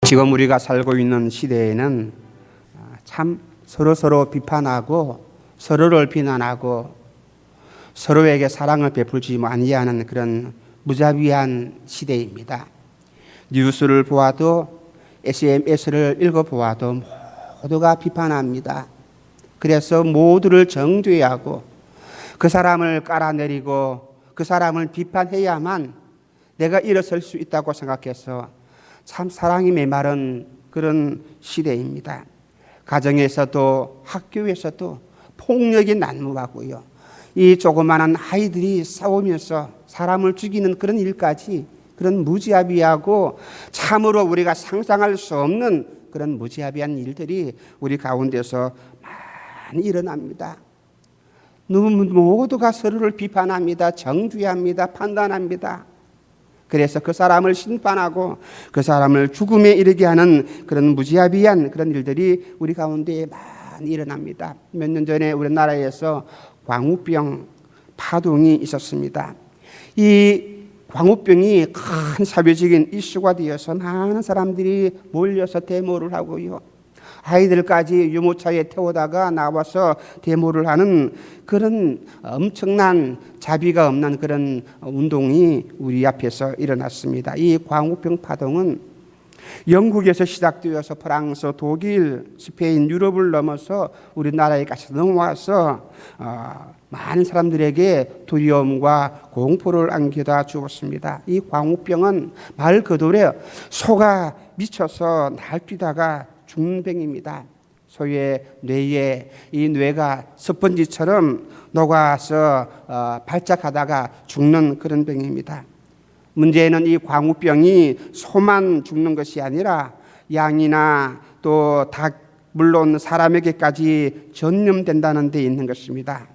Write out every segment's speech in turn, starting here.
지금 우리가 살고 있는 시대에는 참 서로 비판하고 서로를 비난하고 서로에게 사랑을 베풀지 아니하는 그런 무자비한 시대입니다. 뉴스를 보아도 SMS를 읽어보아도 모두가 비판합니다. 그래서 모두를 정죄하고 그 사람을 깔아내리고 그 사람을 비판해야만 내가 일어설 수 있다고 생각해서 참 사랑이 메마른 그런 시대입니다. 가정에서도 학교에서도 폭력이 난무하고요. 이 조그마한 아이들이 싸우면서 사람을 죽이는 그런 일까지 그런 무지아비하고 참으로 우리가 상상할 수 없는 그런 무지아비한 일들이 우리 가운데서 많이 일어납니다. 모두가 서로를 비판합니다. 정죄합니다. 판단합니다. 그래서 그 사람을 심판하고 그 사람을 죽음에 이르게 하는 그런 무지아비한 그런 일들이 우리 가운데 많이 일어납니다. 몇 년 전에 우리나라에서 광우병 파동이 있었습니다. 이 광우병이 큰 사회적인 이슈가 되어서 많은 사람들이 몰려서 데모를 하고요. 아이들까지 유모차에 태우다가 나와서 데모를 하는 그런 엄청난 자비가 없는 그런 운동이 우리 앞에서 일어났습니다. 이 광우병 파동은 영국에서 시작되어서 프랑스, 독일, 스페인, 유럽을 넘어서 우리나라에까지 넘어와서 많은 사람들에게 두려움과 공포를 안겨다 주었습니다. 이 광우병은 말 그대로 소가 미쳐서 날뛰다가 죽는 병입니다. 소의 뇌에 이 뇌가 스펀지처럼 녹아서 발작하다가 죽는 그런 병입니다. 문제는 이 광우병이 소만 죽는 것이 아니라 양이나 또 닭, 물론 사람에게까지 전염된다는 데 있는 것입니다.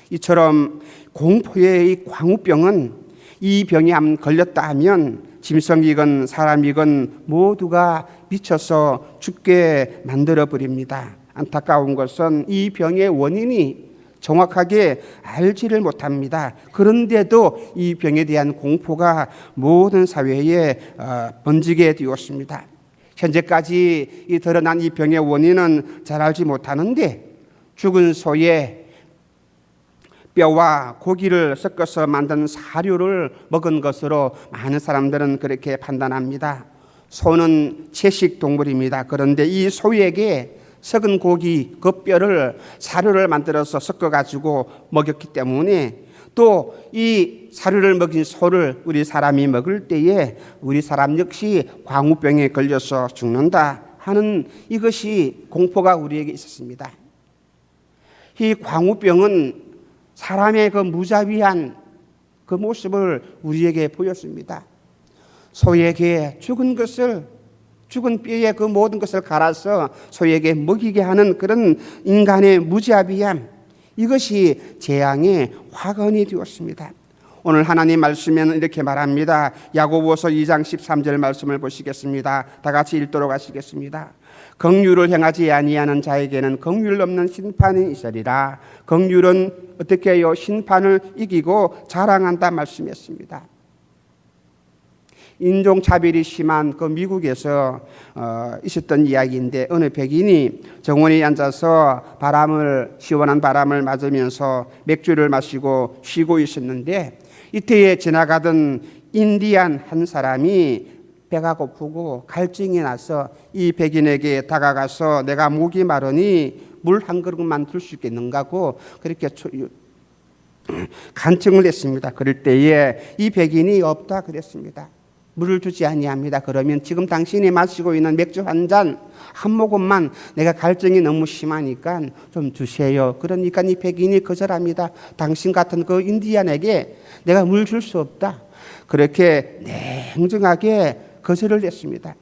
이처럼 공포의 이 광우병은 이 병에 걸렸다 하면 짐승이건 사람이건 모두가 미쳐서 죽게 만들어 버립니다. 안타까운 것은 이 병의 원인이 정확하게 알지를 못합니다. 그런데도 이 병에 대한 공포가 모든 사회에 번지게 되었습니다. 현재까지 이 드러난 이 병의 원인은 잘 알지 못하는데 죽은 소의 뼈와 고기를 섞어서 만든 사료를 먹은 것으로 많은 사람들은 그렇게 판단합니다. 소는 채식 동물입니다. 그런데 이 소에게 썩은 고기, 그 뼈를 사료를 만들어서 섞어가지고 먹였기 때문에 또 이 사료를 먹인 소를 우리 사람이 먹을 때에 우리 사람 역시 광우병에 걸려서 죽는다 하는 이것이 공포가 우리에게 있었습니다. 이 광우병은 사람의 그 무자비한 그 모습을 우리에게 보였습니다. 소에게 죽은 뼈에 그 모든 것을 갈아서 소에게 먹이게 하는 그런 인간의 무자비함, 이것이 재앙의 화근이 되었습니다. 오늘 하나님 말씀에는 이렇게 말합니다. 야고보서 2장 13절 말씀을 보시겠습니다. 다 같이 읽도록 하시겠습니다. 긍휼을 행하지 아니하는 자에게는 긍휼 없는 심판이 있으리라. 긍휼은 어떻게 해요? 심판을 이기고 자랑한다 말씀했습니다. 인종차별이 심한 그 미국에서 있었던 이야기인데 어느 백인이 정원에 앉아서 시원한 바람을 맞으면서 맥주를 마시고 쉬고 있었는데 이때에 지나가던 인디안 한 사람이 배가 고프고 갈증이 나서 이 백인에게 다가가서 내가 목이 마르니 물 한 그릇만 줄 수 있겠는가고 그렇게 간청을 했습니다. 그럴 때에 이 백인이 없다 그랬습니다. 물을 주지 아니합니다. 그러면 지금 당신이 마시고 있는 맥주 한 잔 한 모금만 내가 갈증이 너무 심하니까 좀 주세요. 그러니까 이 백인이 거절합니다. 당신 같은 그 인디안에게 내가 물 줄 수 없다. 그렇게 냉정하게 거절을 했습니다.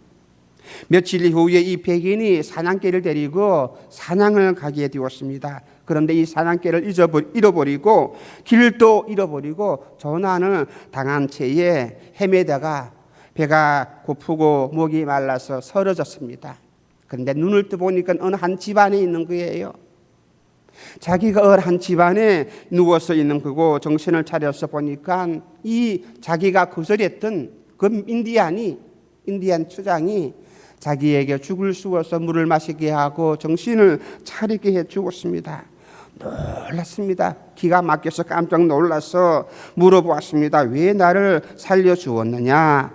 며칠 이후에 이 백인이 사냥개를 데리고 사냥을 가게 되었습니다. 그런데 이 사냥개를 잃어버리고 길도 잃어버리고 조난을 당한 채에 헤매다가 배가 고프고 목이 말라서 쓰러졌습니다. 그런데 눈을 떠보니까 어느 한 집안에 있는 거예요. 자기가 어느 한 집안에 누워서 있는 거고 정신을 차려서 보니까 이 자기가 거절했던 그 인디안 추장이 자기에게 죽을 쑤어서 물을 마시게 하고 정신을 차리게 해 주었습니다. 놀랐습니다. 기가 막혀서 깜짝 놀라서 물어보았습니다. 왜 나를 살려주었느냐?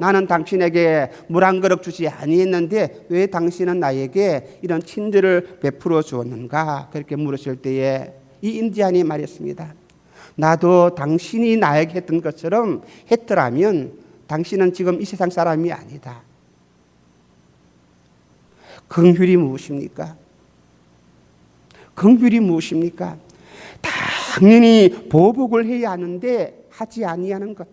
나는 당신에게 물 한 그릇 주지 아니했는데 왜 당신은 나에게 이런 친절을 베풀어 주었는가? 그렇게 물으실 때에 이 인디안이 말했습니다. 나도 당신이 나에게 했던 것처럼 했더라면 당신은 지금 이 세상 사람이 아니다. 긍휼이 무엇입니까? 긍휼이 무엇입니까? 당연히 보복을 해야 하는데 하지 아니하는 것.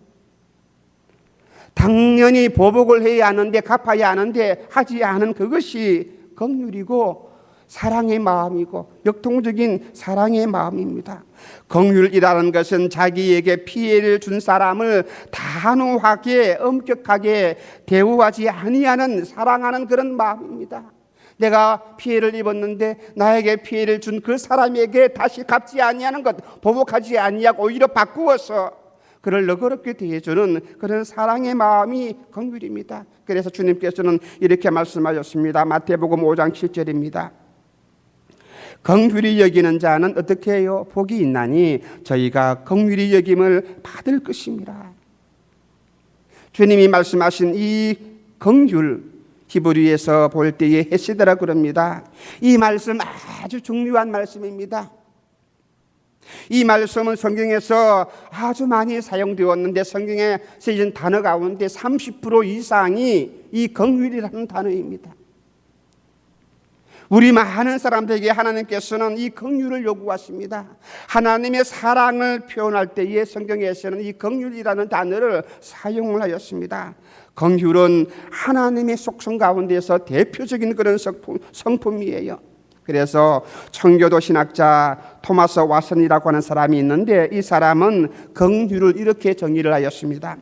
당연히 보복을 해야 하는데 갚아야 하는데 하지 않은 그것이 긍휼이고 사랑의 마음이고 역동적인 사랑의 마음입니다. 긍휼이라는 것은 자기에게 피해를 준 사람을 단호하게 엄격하게 대우하지 아니하는 사랑하는 그런 마음입니다. 내가 피해를 입었는데 나에게 피해를 준 그 사람에게 다시 갚지 아니하는 것, 보복하지 아니하고 오히려 바꾸어서 그를 너그럽게 대해주는 그런 사랑의 마음이 긍휼입니다. 그래서 주님께서는 이렇게 말씀하셨습니다. 마태복음 5장 7절입니다. 긍휼히 여기는 자는 어떻게 해요? 복이 있나니 저희가 긍휼히 여김을 받을 것입니다. 주님이 말씀하신 이 긍휼, 히브리에서 볼 때에 헤세드라 그럽니다. 이 말씀 아주 중요한 말씀입니다. 이 말씀은 성경에서 아주 많이 사용되었는데 성경에 쓰여진 단어 가운데 30% 이상이 이 긍휼이라는 단어입니다. 우리 많은 사람들에게 하나님께서는 이 긍휼을 요구하십니다. 하나님의 사랑을 표현할 때에 성경에서는 이 긍휼이라는 단어를 사용을 하였습니다. 긍휼은 하나님의 속성 가운데서 대표적인 그런 성품이에요. 그래서 청교도 신학자 토마스 왓슨이라고 하는 사람이 있는데 이 사람은 긍휼을 이렇게 정의를 하였습니다.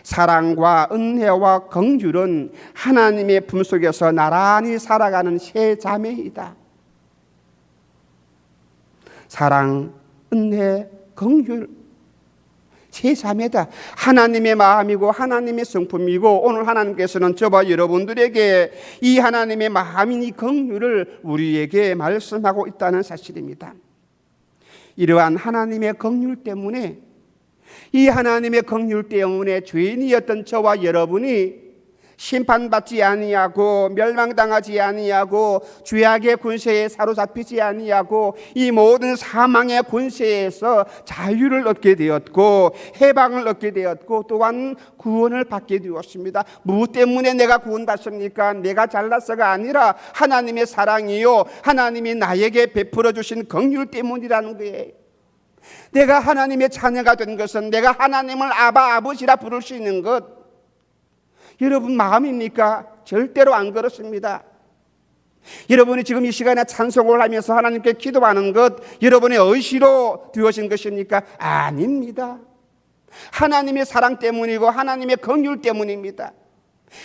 사랑과 은혜와 긍휼은 하나님의 품속에서 나란히 살아가는 세 자매이다. 사랑, 은혜, 긍휼 세 자매다. 하나님의 마음이고 하나님의 성품이고 오늘 하나님께서는 저와 여러분들에게 이 하나님의 마음인 이 긍휼을 우리에게 말씀하고 있다는 사실입니다. 이러한 하나님의 긍휼 때문에 이 하나님의 긍휼 때문에 죄인이었던 저와 여러분이 심판받지 아니하고 멸망당하지 아니하고 죄악의 권세에 사로잡히지 아니하고 이 모든 사망의 권세에서 자유를 얻게 되었고 해방을 얻게 되었고 또한 구원을 받게 되었습니다. 무엇 때문에 내가 구원받습니까? 내가 잘나서가 아니라 하나님의 사랑이요 하나님이 나에게 베풀어 주신 긍휼 때문이라는 거예요. 내가 하나님의 자녀가 된 것은 내가 하나님을 아바 아버지라 부를 수 있는 것 여러분 마음입니까? 절대로 안 그렇습니다. 여러분이 지금 이 시간에 찬송을 하면서 하나님께 기도하는 것 여러분의 의시로 되어진 것입니까? 아닙니다. 하나님의 사랑 때문이고 하나님의 긍휼 때문입니다.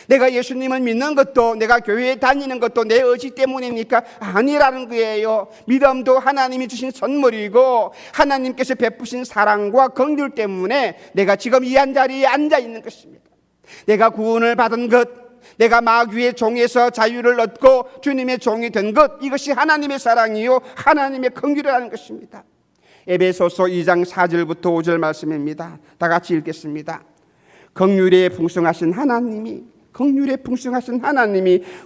내가 예수님을 믿는 것도 내가 교회에 다니는 것도 내 의지 때문입니까? 아니라는 거예요. 믿음도 하나님이 주신 선물이고 하나님께서 베푸신 사랑과 긍휼 때문에 내가 지금 이 한 자리에 앉아 있는 것입니다. 내가 구원을 받은 것, 내가 마귀의 종에서 자유를 얻고 주님의 종이 된 것, 이것이 하나님의 사랑이요 하나님의 긍휼이라는 것입니다. 에베소서 2장 4절부터 5절 말씀입니다. 다 같이 읽겠습니다. 긍휼에 풍성하신 하나님이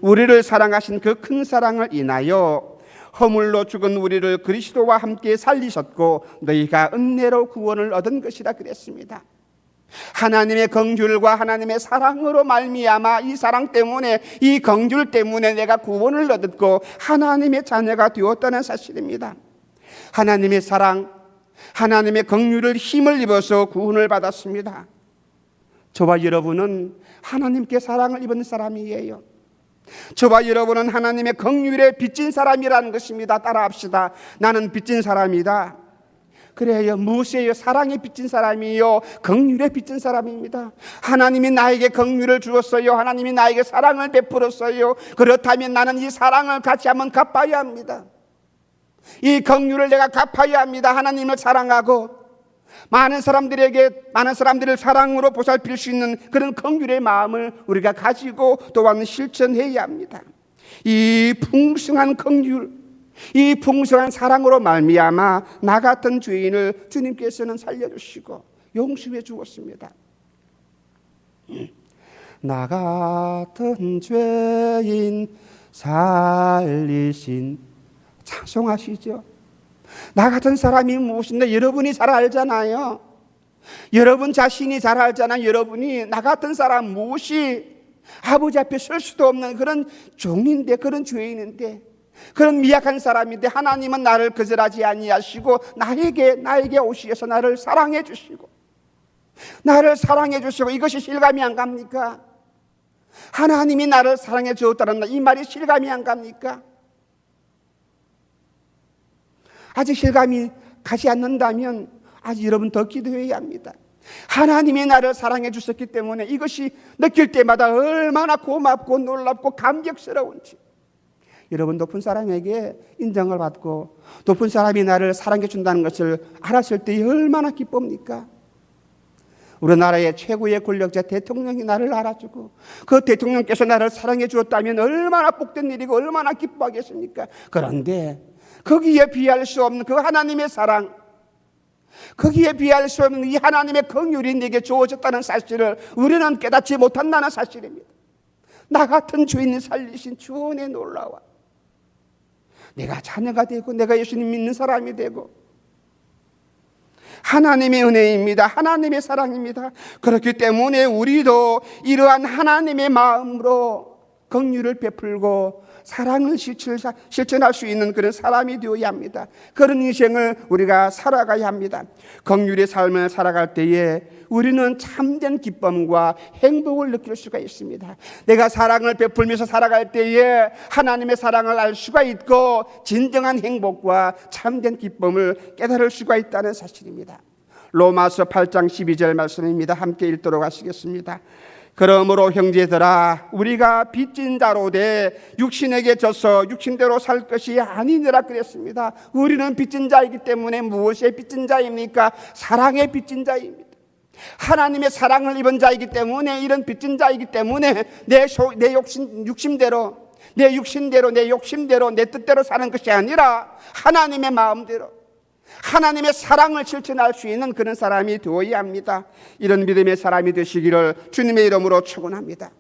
우리를 사랑하신 그 큰 사랑을 인하여 허물로 죽은 우리를 그리스도와 함께 살리셨고 너희가 은혜로 구원을 얻은 것이라 그랬습니다. 하나님의 긍휼과 하나님의 사랑으로 말미암아 이 사랑 때문에 이 긍휼 때문에 내가 구원을 얻었고 하나님의 자녀가 되었다는 사실입니다. 하나님의 사랑, 하나님의 긍휼을 힘을 입어서 구원을 받았습니다. 저와 여러분은 하나님께 사랑을 입은 사람이에요. 저와 여러분은 하나님의 긍휼에 빚진 사람이라는 것입니다. 따라합시다. 나는 빚진 사람이다. 그래요. 무엇이에요? 사랑에 빚진 사람이요 긍휼에 빚진 사람입니다. 하나님이 나에게 긍휼을 주었어요. 하나님이 나에게 사랑을 베풀었어요. 그렇다면 나는 이 사랑을 같이 한번 갚아야 합니다. 이 긍휼을 내가 갚아야 합니다. 하나님을 사랑하고 많은 사람들을 사랑으로 보살필 수 있는 그런 긍휼의 마음을 우리가 가지고 또한 실천해야 합니다. 이 풍성한 긍휼, 이 풍성한 사랑으로 말미암아 나 같은 죄인을 주님께서는 살려주시고 용서해 주었습니다. 나 같은 죄인 살리신, 찬송하시죠. 나 같은 사람이 무엇인데 여러분이 잘 알잖아요. 여러분 자신이 잘 알잖아요. 여러분이 나 같은 사람 무엇이 아버지 앞에 설 수도 없는 그런 종인데, 그런 죄인인데, 그런 미약한 사람인데 하나님은 나를 거절하지 아니하시고 나에게 오시어서 나를 사랑해 주시고 이것이 실감이 안 갑니까? 하나님이 나를 사랑해 주었다는 이 말이 실감이 안 갑니까? 아직 실감이 가지 않는다면 아직 여러분 더 기도해야 합니다. 하나님이 나를 사랑해 주셨기 때문에 이것이 느낄 때마다 얼마나 고맙고 놀랍고 감격스러운지, 여러분 높은 사람에게 인정을 받고 높은 사람이 나를 사랑해 준다는 것을 알았을 때 얼마나 기쁩니까? 우리나라의 최고의 권력자 대통령이 나를 알아주고 그 대통령께서 나를 사랑해 주었다면 얼마나 복된 일이고 얼마나 기뻐하겠습니까? 그런데 거기에 비할 수 없는 그 하나님의 사랑, 거기에 비할 수 없는 이 하나님의 긍휼이 내게 주어졌다는 사실을 우리는 깨닫지 못한다는 사실입니다. 나 같은 죄인을 살리신 주원의 놀라워. 내가 자녀가 되고 내가 예수님 믿는 사람이 되고 하나님의 은혜입니다. 하나님의 사랑입니다. 그렇기 때문에 우리도 이러한 하나님의 마음으로 긍휼을 베풀고 사랑을 실천할 수 있는 그런 사람이 되어야 합니다. 그런 인생을 우리가 살아가야 합니다. 긍휼의 삶을 살아갈 때에 우리는 참된 기쁨과 행복을 느낄 수가 있습니다. 내가 사랑을 베풀면서 살아갈 때에 하나님의 사랑을 알 수가 있고 진정한 행복과 참된 기쁨을 깨달을 수가 있다는 사실입니다. 로마서 8장 12절 말씀입니다. 함께 읽도록 하시겠습니다. 그러므로 형제들아, 우리가 빚진 자로 돼 육신에게 져서 육신대로 살 것이 아니니라 그랬습니다. 우리는 빚진 자이기 때문에 무엇의 빚진 자입니까? 사랑의 빚진 자입니다. 하나님의 사랑을 입은 자이기 때문에, 이런 빚진 자이기 때문에 내 육신대로, 내 욕심대로, 내 뜻대로 사는 것이 아니라 하나님의 마음대로, 하나님의 사랑을 실천할 수 있는 그런 사람이 되어야 합니다. 이런 믿음의 사람이 되시기를 주님의 이름으로 축원합니다.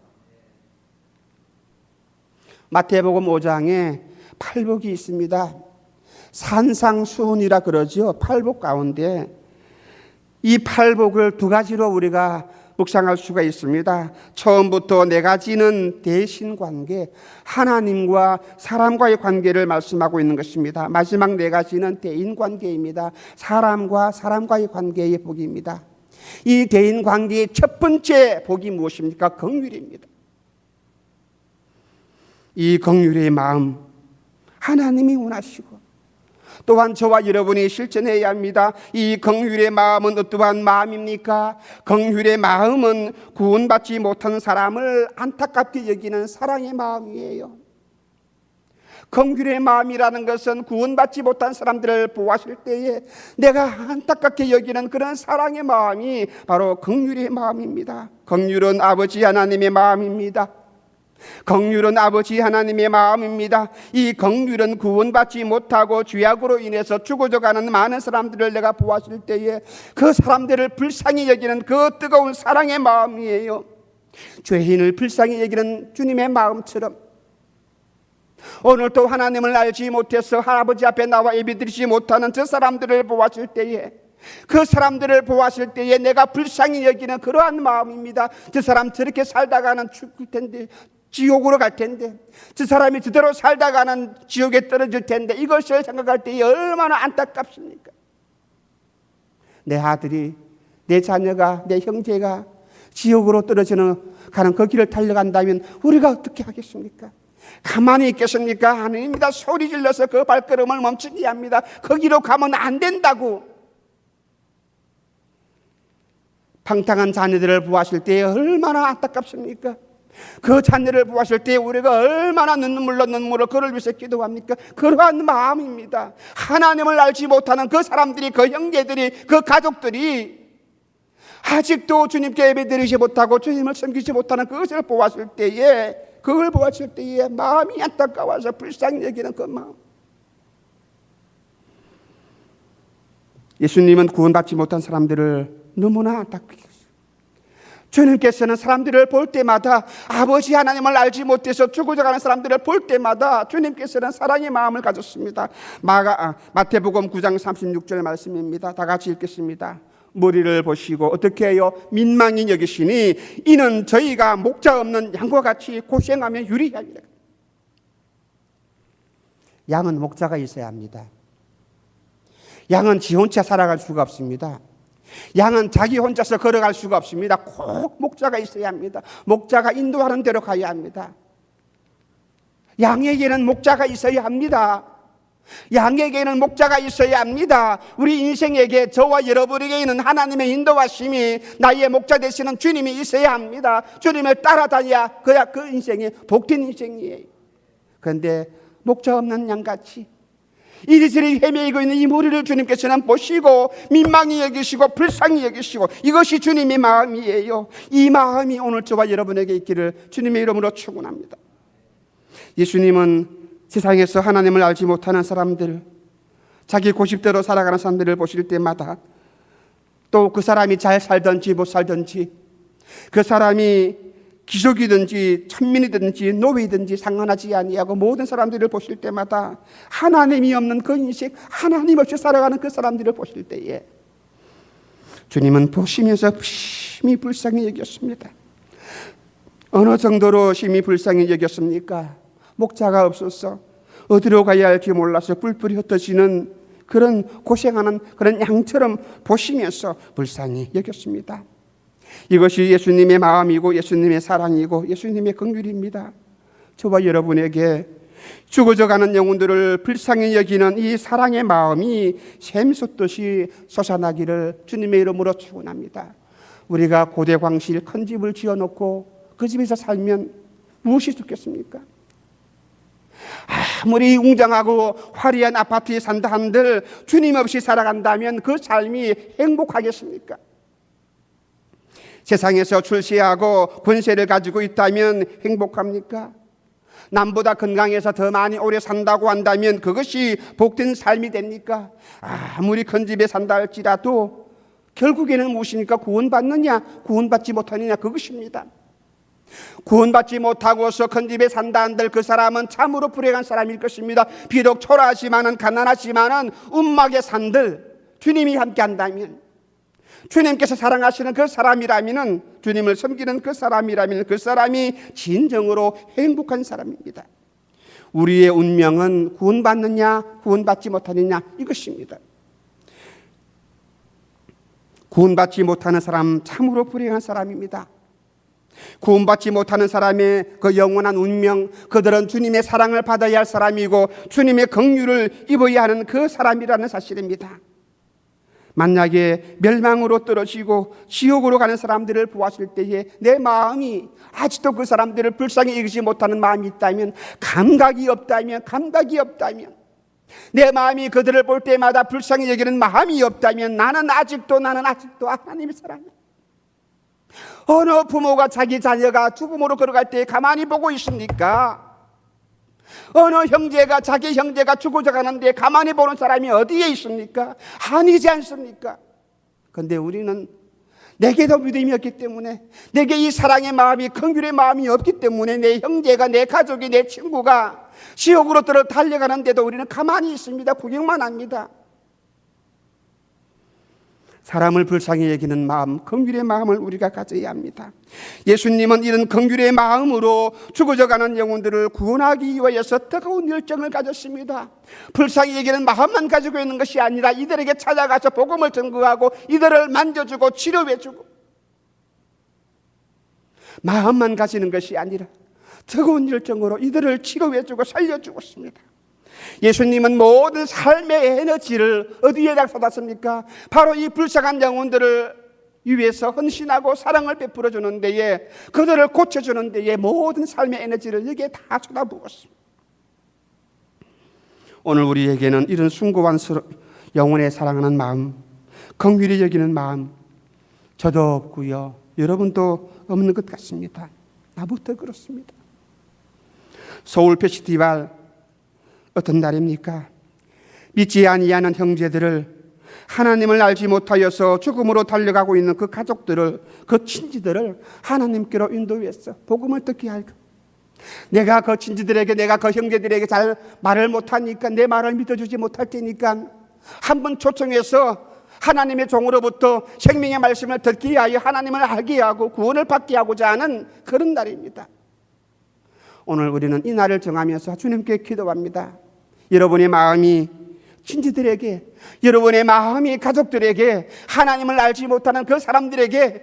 마태복음 5장에 팔복이 있습니다. 산상수훈이라 그러죠. 팔복 가운데 이 팔복을 두 가지로 우리가 묵상할 수가 있습니다. 처음부터 네 가지는 대신관계, 하나님과 사람과의 관계를 말씀하고 있는 것입니다. 마지막 네 가지는 대인관계입니다. 사람과 사람과의 관계의 복입니다. 이 대인관계의 첫 번째 복이 무엇입니까? 긍휼입니다. 이 긍휼의 마음 하나님이 원하시고 또한 저와 여러분이 실천해야 합니다. 이 긍휼의 마음은 어떠한 마음입니까? 긍휼의 마음은 구원받지 못한 사람을 안타깝게 여기는 사랑의 마음이에요. 긍휼의 마음이라는 것은 구원받지 못한 사람들을 보았을 때에 내가 안타깝게 여기는 그런 사랑의 마음이 바로 긍휼의 마음입니다. 긍휼은 아버지 하나님의 마음입니다. 긍휼은 아버지 하나님의 마음입니다. 이 긍휼은 구원받지 못하고 죄악으로 인해서 죽어져가는 많은 사람들을 내가 보았을 때에 그 사람들을 불쌍히 여기는 그 뜨거운 사랑의 마음이에요. 죄인을 불쌍히 여기는 주님의 마음처럼 오늘도 하나님을 알지 못해서 아버지 앞에 나와 예배드리지 못하는 저 사람들을 보았을 때에, 그 사람들을 보았을 때에 내가 불쌍히 여기는 그러한 마음입니다. 저 사람 저렇게 살다가는 죽을 텐데, 지옥으로 갈 텐데, 저 사람이 저대로 살다가는 지옥에 떨어질 텐데, 이것을 생각할 때 얼마나 안타깝습니까? 내 아들이, 내 자녀가, 내 형제가 지옥으로 가는 그 길을 달려간다면 우리가 어떻게 하겠습니까? 가만히 있겠습니까? 아닙니다. 소리 질러서 그 발걸음을 멈추게 합니다. 거기로 가면 안 된다고. 방탕한 자녀들을 보았을 때 얼마나 안타깝습니까? 그 자녀를 보았을 때 우리가 얼마나 눈물로 그를 위해서 기도합니까? 그러한 마음입니다. 하나님을 알지 못하는 그 사람들이, 그 형제들이, 그 가족들이 아직도 주님께 예배드리지 못하고 주님을 섬기지 못하는 그것을 보았을 때에, 그걸 보았을 때에 마음이 안타까워서 불쌍히 여기는 그 마음. 예수님은 구원받지 못한 사람들을 너무나 안타깝게 했어요. 주님께서는 사람들을 볼 때마다, 아버지 하나님을 알지 못해서 죽어가는 사람들을 볼 때마다 주님께서는 사랑의 마음을 가졌습니다. 마태복음 9장 36절 말씀입니다. 다 같이 읽겠습니다. 머리를 보시고 어떻게 해요? 민망히 여기시니 이는 저희가 목자 없는 양과 같이 고생하며 유리하리라. 양은 목자가 있어야 합니다. 양은 지 혼자 살아갈 수가 없습니다. 양은 자기 혼자서 걸어갈 수가 없습니다. 꼭 목자가 있어야 합니다. 목자가 인도하는 대로 가야 합니다. 양에게는 목자가 있어야 합니다. 양에게는 목자가 있어야 합니다. 우리 인생에게, 저와 여러분에게 있는 하나님의 인도하심이, 나의 목자 되시는 주님이 있어야 합니다. 주님을 따라다녀야 그야 그 인생이 복된 인생이에요. 그런데 목자 없는 양같이 이리저리 헤매이고 있는 이 무리를 주님께서는 보시고 민망히 여기시고 불쌍히 여기시고, 이것이 주님의 마음이에요. 이 마음이 오늘 저와 여러분에게 있기를 주님의 이름으로 축원합니다. 예수님은 세상에서 하나님을 알지 못하는 사람들, 자기 고집대로 살아가는 사람들을 보실 때마다, 또 그 사람이 잘 살든지 못 살든지, 그 사람이 귀족이든지 천민이든지 노예든지 상관하지 아니하고 모든 사람들을 보실 때마다 하나님이 없는 그 인생, 하나님 없이 살아가는 그 사람들을 보실 때에 주님은 보시면서 심히 불쌍히 여겼습니다. 어느 정도로 심히 불쌍히 여겼습니까? 목자가 없어서 어디로 가야 할지 몰라서 뿔뿔이 흩어지는 그런 고생하는 그런 양처럼 보시면서 불쌍히 여겼습니다. 이것이 예수님의 마음이고 예수님의 사랑이고 예수님의 긍휼입니다. 저와 여러분에게 죽어져가는 영혼들을 불쌍히 여기는 이 사랑의 마음이 샘솟듯이 솟아나기를 주님의 이름으로 축원합니다. 우리가 고대 광실 큰 집을 지어놓고 그 집에서 살면 무엇이 좋겠습니까? 아무리 웅장하고 화려한 아파트에 산다 한들 주님 없이 살아간다면 그 삶이 행복하겠습니까? 세상에서 출세하고 권세를 가지고 있다면 행복합니까? 남보다 건강해서 더 많이 오래 산다고 한다면 그것이 복된 삶이 됩니까? 아무리 큰 집에 산다 할지라도 결국에는 무엇입니까? 구원받느냐 구원받지 못하느냐, 그것입니다. 구원받지 못하고서 큰 집에 산다 한들 그 사람은 참으로 불행한 사람일 것입니다. 비록 초라하지만은 가난하지만은 움막에 산들 주님이 함께 한다면, 주님께서 사랑하시는 그 사람이라면, 주님을 섬기는 그 사람이라면 그 사람이 진정으로 행복한 사람입니다. 우리의 운명은 구원받느냐 구원받지 못하느냐, 이것입니다. 구원받지 못하는 사람 참으로 불행한 사람입니다. 구원받지 못하는 사람의 그 영원한 운명, 그들은 주님의 사랑을 받아야 할 사람이고 주님의 긍휼을 입어야 하는 그 사람이라는 사실입니다. 만약에 멸망으로 떨어지고 지옥으로 가는 사람들을 보았을 때에 내 마음이 아직도 그 사람들을 불쌍히 여기지 못하는 마음이 있다면, 감각이 없다면, 내 마음이 그들을 볼 때마다 불쌍히 여기는 마음이 없다면 나는 아직도 하나님의 사랑이야. 어느 부모가 자기 자녀가 죽음으로 걸어갈 때 가만히 보고 있습니까? 어느 형제가 자기 형제가 죽어져 가는데 가만히 보는 사람이 어디에 있습니까? 아니지 않습니까? 그런데 우리는 내게도 믿음이 없기 때문에, 내게 이 사랑의 마음이, 긍휼의 마음이 없기 때문에 내 형제가, 내 가족이, 내 친구가 지옥으로 달려가는데도 우리는 가만히 있습니다. 구경만 합니다. 사람을 불쌍히 여기는 마음, 긍휼의 마음을 우리가 가져야 합니다. 예수님은 이런 긍휼의 마음으로 죽어져가는 영혼들을 구원하기 위하여서 뜨거운 열정을 가졌습니다. 불쌍히 여기는 마음만 가지고 있는 것이 아니라 이들에게 찾아가서 복음을 전거하고 이들을 만져주고 치료해주고, 마음만 가지는 것이 아니라 뜨거운 열정으로 이들을 치료해주고 살려주고 있습니다. 예수님은 모든 삶의 에너지를 어디에다 쏟았습니까? 바로 이 불쌍한 영혼들을 위해서 헌신하고 사랑을 베풀어 주는 데에, 그들을 고쳐주는 데에 모든 삶의 에너지를 여기에 다 쏟아부었습니다. 오늘 우리에게는 이런 숭고한 영혼의 사랑하는 마음, 긍휼히 여기는 마음 저도 없고요, 여러분도 없는 것 같습니다. 나부터 그렇습니다. 서울 페스티벌 어떤 날입니까? 믿지 아니하는 형제들을, 하나님을 알지 못하여서 죽음으로 달려가고 있는 그 가족들을, 그 친지들을 하나님께로 인도해서 복음을 듣게 하고, 내가 그 친지들에게, 내가 그 형제들에게 잘 말을 못하니까, 내 말을 믿어주지 못할 테니까 한번 초청해서 하나님의 종으로부터 생명의 말씀을 듣게 하여 하나님을 알게 하고 구원을 받게 하고자 하는 그런 날입니다. 오늘 우리는 이 날을 정하면서 주님께 기도합니다. 여러분의 마음이 친지들에게, 여러분의 마음이 가족들에게, 하나님을 알지 못하는 그 사람들에게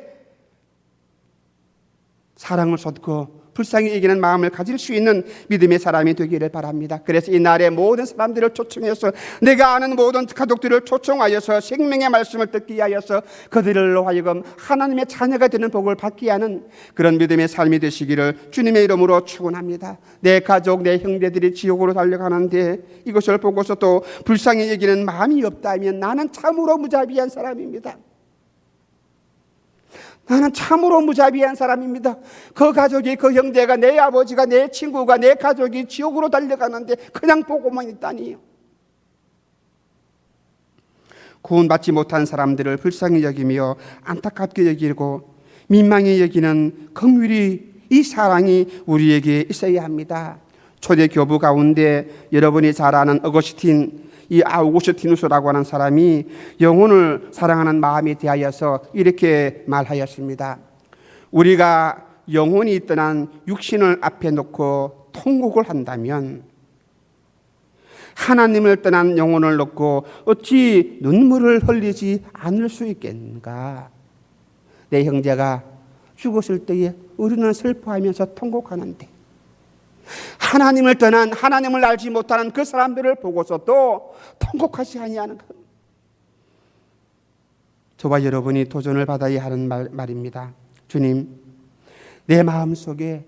사랑을 쏟고 불쌍히 여기는 마음을 가질 수 있는 믿음의 사람이 되기를 바랍니다. 그래서 이 날에 모든 사람들을 초청해서, 내가 아는 모든 가족들을 초청하여서 생명의 말씀을 듣게 하여서 그들로 하여금 하나님의 자녀가 되는 복을 받게 하는 그런 믿음의 삶이 되시기를 주님의 이름으로 축원합니다. 내 가족, 내 형제들이 지옥으로 달려가는데 이것을 보고서 또 불쌍히 여기는 마음이 없다면 나는 참으로 무자비한 사람입니다. 나는 참으로 무자비한 사람입니다. 그 가족이, 그 형제가, 내 아버지가, 내 친구가, 내 가족이 지옥으로 달려가는데 그냥 보고만 있다니요. 구원받지 못한 사람들을 불쌍히 여기며 안타깝게 여기고 민망히 여기는 긍휼이, 이 사랑이 우리에게 있어야 합니다. 초대 교부 가운데 여러분이 잘 아는 이 아우구스티누스라고 하는 사람이 영혼을 사랑하는 마음에 대하여서 이렇게 말하였습니다. 우리가 영혼이 떠난 육신을 앞에 놓고 통곡을 한다면 하나님을 떠난 영혼을 놓고 어찌 눈물을 흘리지 않을 수 있겠는가? 내 형제가 죽었을 때에 우리는 슬퍼하면서 통곡하는데 하나님을 떠난, 하나님을 알지 못하는 그 사람들을 보고서도 통곡하지 아니하는 것. 저와 여러분이 도전을 받아야 하는 말입니다. 주님, 내 마음속에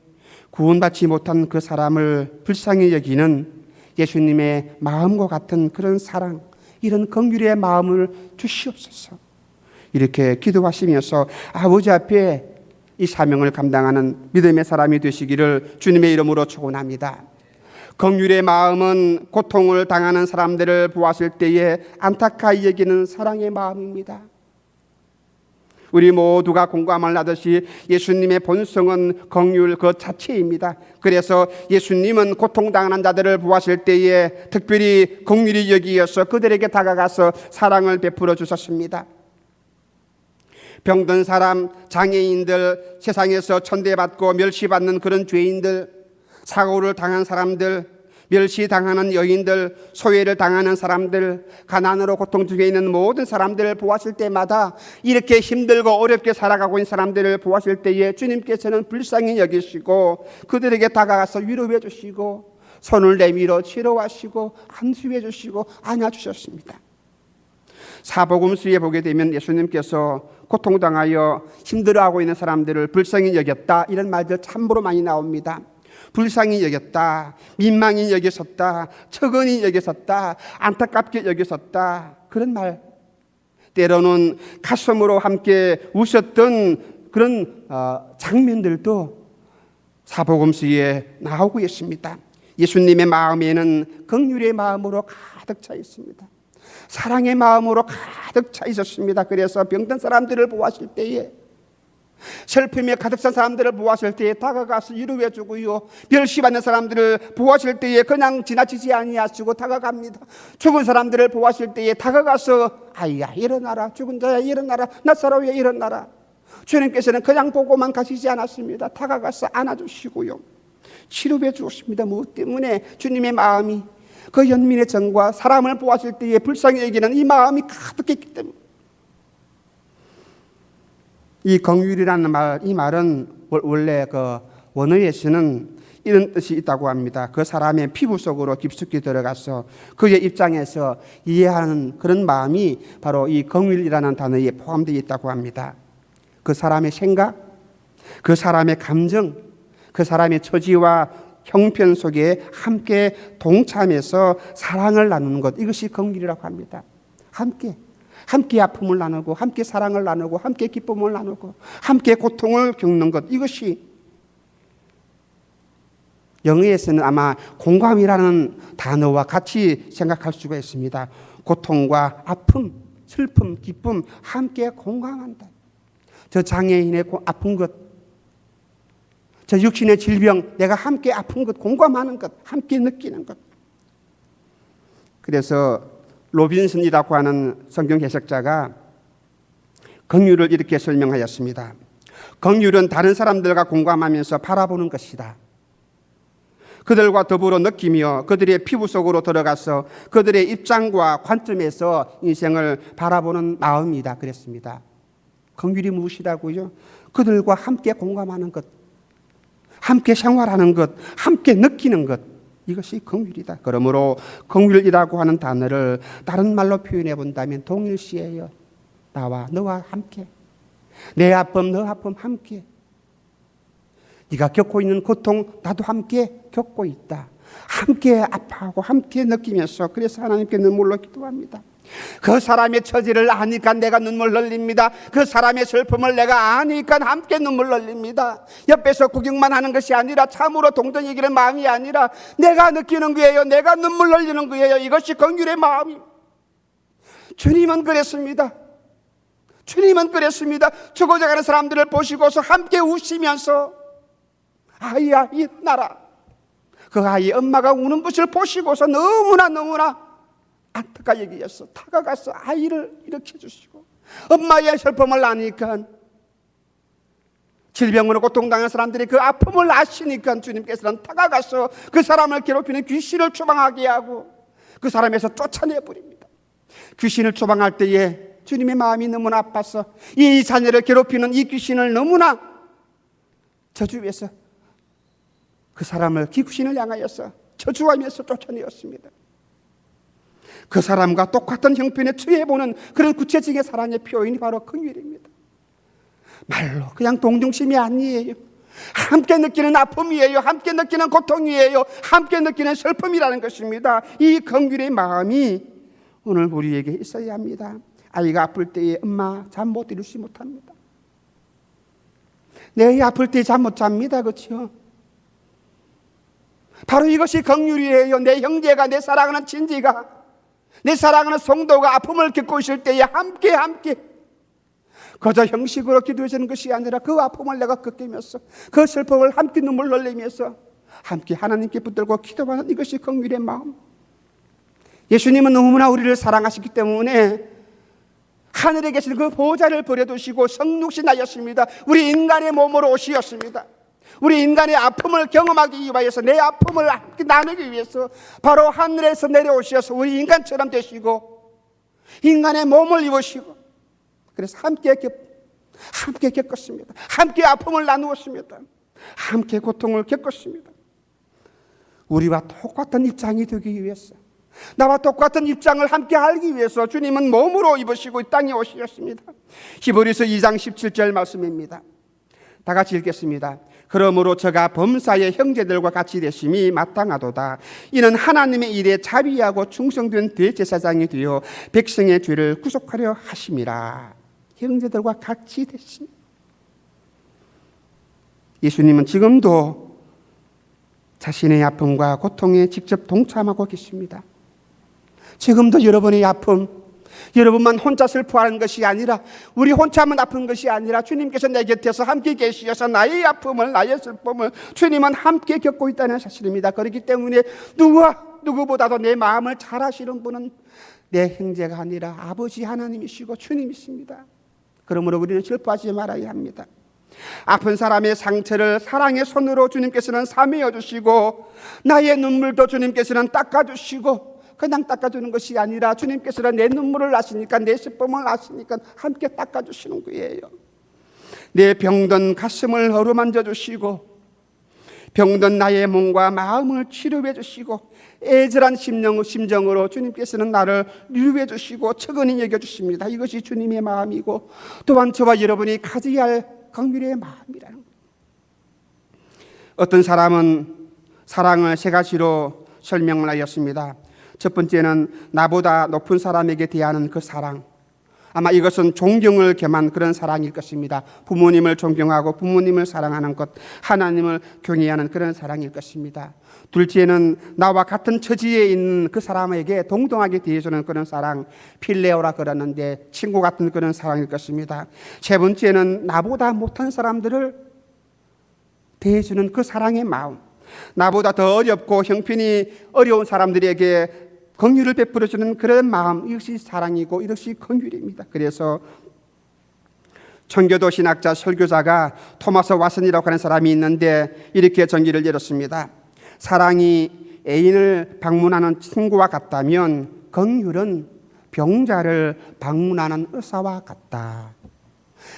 구원받지 못한 그 사람을 불쌍히 여기는 예수님의 마음과 같은 그런 사랑, 이런 긍휼의 마음을 주시옵소서. 이렇게 기도하시면서 아버지 앞에 이 사명을 감당하는 믿음의 사람이 되시기를 주님의 이름으로 축원합니다. 긍휼의 마음은 고통을 당하는 사람들을 보았을 때에 안타까이 여기는 사랑의 마음입니다. 우리 모두가 공감을 하듯이 예수님의 본성은 긍휼 그 자체입니다. 그래서 예수님은 고통당하는 자들을 보았을 때에 특별히 긍휼히 여기어서 그들에게 다가가서 사랑을 베풀어 주셨습니다. 병든 사람, 장애인들, 세상에서 천대받고 멸시받는 그런 죄인들, 사고를 당한 사람들, 멸시당하는 여인들, 소외를 당하는 사람들, 가난으로 고통 중에 있는 모든 사람들을 보았을 때마다 이렇게 힘들고 어렵게 살아가고 있는 사람들을 보았을 때에 주님께서는 불쌍히 여기시고 그들에게 다가가서 위로해 주시고 손을 내밀어 치료하시고 안수해 주시고 안아주셨습니다. 사복음서에 보게 되면 예수님께서 고통당하여 힘들어하고 있는 사람들을 불쌍히 여겼다, 이런 말들 참으로 많이 나옵니다. 불쌍히 여겼다, 민망히 여겼었다, 처근히 여겼었다, 안타깝게 여겼었다, 그런 말. 때로는 가슴으로 함께 웃었던 그런 장면들도 사복음서에 나오고 있습니다. 예수님의 마음에는 긍휼의 마음으로 가득 차 있습니다. 사랑의 마음으로 가득 차 있었습니다. 그래서 병든 사람들을 보았을 때에, 슬픔에 가득 찬 사람들을 보았을 때에 다가가서 위로해 주고요, 멸시받는 사람들을 보았을 때에 그냥 지나치지 아니하시고 다가갑니다. 죽은 사람들을 보았을 때에 다가가서 아이야 일어나라, 죽은 자야 일어나라, 나사로야 일어나라. 주님께서는 그냥 보고만 가시지 않았습니다. 다가가서 안아주시고요, 치료해 주었습니다. 무엇 때문에? 주님의 마음이 그 연민의 정과 사람을 보았을 때에 불쌍히 여기는 이 마음이 가득했기 때문에. 이 긍휼이라는 말, 이 말은 원래 그 원어에서는 이런 뜻이 있다고 합니다. 그 사람의 피부 속으로 깊숙이 들어가서 그의 입장에서 이해하는 그런 마음이 바로 이 긍휼이라는 단어에 포함되어 있다고 합니다. 그 사람의 생각, 그 사람의 감정, 그 사람의 처지와 형편 속에 함께 동참해서 사랑을 나누는 것, 이것이 긍휼이라고 합니다. 함께 아픔을 나누고, 함께 사랑을 나누고, 함께 기쁨을 나누고, 함께 고통을 겪는 것, 이것이 영어에서는 아마 공감이라는 단어와 같이 생각할 수가 있습니다. 고통과 아픔, 슬픔, 기쁨 함께 공감한다. 저 장애인의 아픈 것, 저 육신의 질병, 내가 함께 아픈 것, 공감하는 것, 함께 느끼는 것. 그래서 로빈슨이라고 하는 성경 해석자가 긍휼을 이렇게 설명하였습니다. 긍휼은 다른 사람들과 공감하면서 바라보는 것이다. 그들과 더불어 느끼며 그들의 피부 속으로 들어가서 그들의 입장과 관점에서 인생을 바라보는 마음이다 그랬습니다. 긍휼이 무엇이라고요? 그들과 함께 공감하는 것, 함께 생활하는 것, 함께 느끼는 것, 이것이 긍휼이다. 그러므로 긍휼이라고 하는 단어를 다른 말로 표현해 본다면 동일시예요. 나와 너와 함께, 내 아픔 너 아픔 함께, 네가 겪고 있는 고통 나도 함께 겪고 있다. 함께 아파하고 함께 느끼면서, 그래서 하나님께 눈물로 기도합니다. 그 사람의 처지를 아니까 내가 눈물 흘립니다. 그 사람의 슬픔을 내가 아니까 함께 눈물 흘립니다. 옆에서 구경만 하는 것이 아니라 참으로 동정이기는 마음이 아니라 내가 느끼는 거예요. 내가 눈물 흘리는 거예요. 이것이 긍휼의 마음이. 주님은 그랬습니다. 주님은 그랬습니다. 죽어져가는 사람들을 보시고서 함께 우시면서 아이야 일어나라. 그 아이 엄마가 우는 것을 보시고서 너무나 안타까 여기였어. 다가가서 아이를 일으켜 주시고, 엄마의 슬픔을 아니까, 질병으로 고통당한 사람들이 그 아픔을 아시니까 주님께서는 다가가서 그 사람을 괴롭히는 귀신을 추방하게 하고 그 사람에서 쫓아내버립니다. 귀신을 추방할 때에 주님의 마음이 너무나 아파서 이 자녀를 괴롭히는 이 귀신을 너무나 저주해서 그 사람을, 귀신을 향하여서 저주하면서 쫓아내었습니다. 그 사람과 똑같은 형편에 처해보는 그런 구체적인 사랑의 표현이 바로 긍휼입니다. 말로 그냥 동정심이 아니에요. 함께 느끼는 아픔이에요. 함께 느끼는 고통이에요. 함께 느끼는 슬픔이라는 것입니다. 이 긍휼의 마음이 오늘 우리에게 있어야 합니다. 아이가 아플 때에 엄마 잠 못 이루지 못합니다. 내 아이 아플 때 잠 못 잡니다. 그렇죠? 바로 이것이 긍휼이에요. 내 형제가, 내 사랑하는 친지가, 내 사랑하는 성도가 아픔을 겪고 있을 때에 함께 그저 형식으로 기도해 주는 것이 아니라 그 아픔을 내가 겪으면서 그 슬픔을 함께 눈물 흘리면서 함께 하나님께 붙들고 기도하는 이것이 긍휼의 마음. 예수님은 너무나 우리를 사랑하시기 때문에 하늘에 계신 그 보좌를 버려두시고 성육신하였습니다. 우리 인간의 몸으로 오시었습니다. 우리 인간의 아픔을 경험하기 위해서, 내 아픔을 함께 나누기 위해서 바로 하늘에서 내려오셔서 우리 인간처럼 되시고 인간의 몸을 입으시고, 그래서 함께 겪었습니다. 함께 아픔을 나누었습니다. 함께 고통을 겪었습니다. 우리와 똑같은 입장이 되기 위해서, 나와 똑같은 입장을 함께 알기 위해서 주님은 몸으로 입으시고 이 땅에 오셨습니다. 히브리서 2장 17절 말씀입니다. 다 같이 읽겠습니다. 그러므로 저가 범사의 형제들과 같이 되심이 마땅하도다. 이는 하나님의 일에 자비하고 충성된 대제사장이 되어 백성의 죄를 구속하려 하심이라. 형제들과 같이 되심. 예수님은 지금도 자신의 아픔과 고통에 직접 동참하고 계십니다. 지금도 여러분의 아픔, 여러분만 혼자 슬퍼하는 것이 아니라, 우리 혼자만 아픈 것이 아니라 주님께서 내 곁에서 함께 계시어서 나의 아픔을, 나의 슬픔을 주님은 함께 겪고 있다는 사실입니다. 그렇기 때문에 누구보다도 내 마음을 잘 아시는 분은 내 형제가 아니라 아버지 하나님이시고 주님이십니다. 그러므로 우리는 슬퍼하지 말아야 합니다. 아픈 사람의 상처를 사랑의 손으로 주님께서는 사매어 주시고, 나의 눈물도 주님께서는 닦아주시고, 그냥 닦아주는 것이 아니라 주님께서는 내 눈물을 아시니까, 내 슬픔을 아시니까 함께 닦아주시는 거예요. 내 병든 가슴을 어루만져 주시고, 병든 나의 몸과 마음을 치료해 주시고 애절한 심정으로 주님께서는 나를 위로해 주시고 측은히 여겨 주십니다. 이것이 주님의 마음이고 또한 저와 여러분이 가져야 할 긍휼의 마음이라는 거예요. 어떤 사람은 사랑을 세 가지로 설명을 하였습니다. 첫 번째는 나보다 높은 사람에게 대하는 그 사랑. 아마 이것은 존경을 겸한 그런 사랑일 것입니다. 부모님을 존경하고 부모님을 사랑하는 것, 하나님을 경외하는 그런 사랑일 것입니다. 둘째는 나와 같은 처지에 있는 그 사람에게 동등하게 대해주는 그런 사랑, 필레오라 그러는데 친구 같은 그런 사랑일 것입니다. 세 번째는 나보다 못한 사람들을 대해주는 그 사랑의 마음, 나보다 더 어렵고 형편이 어려운 사람들에게 긍휼을 베풀어주는 그런 마음, 이것이 사랑이고 이것이 긍휼입니다. 그래서 청교도 신학자 설교자가 토마스 왓슨이라고 하는 사람이 있는데 이렇게 정의를 내렸습니다. 사랑이 애인을 방문하는 친구와 같다면 긍휼은 병자를 방문하는 의사와 같다.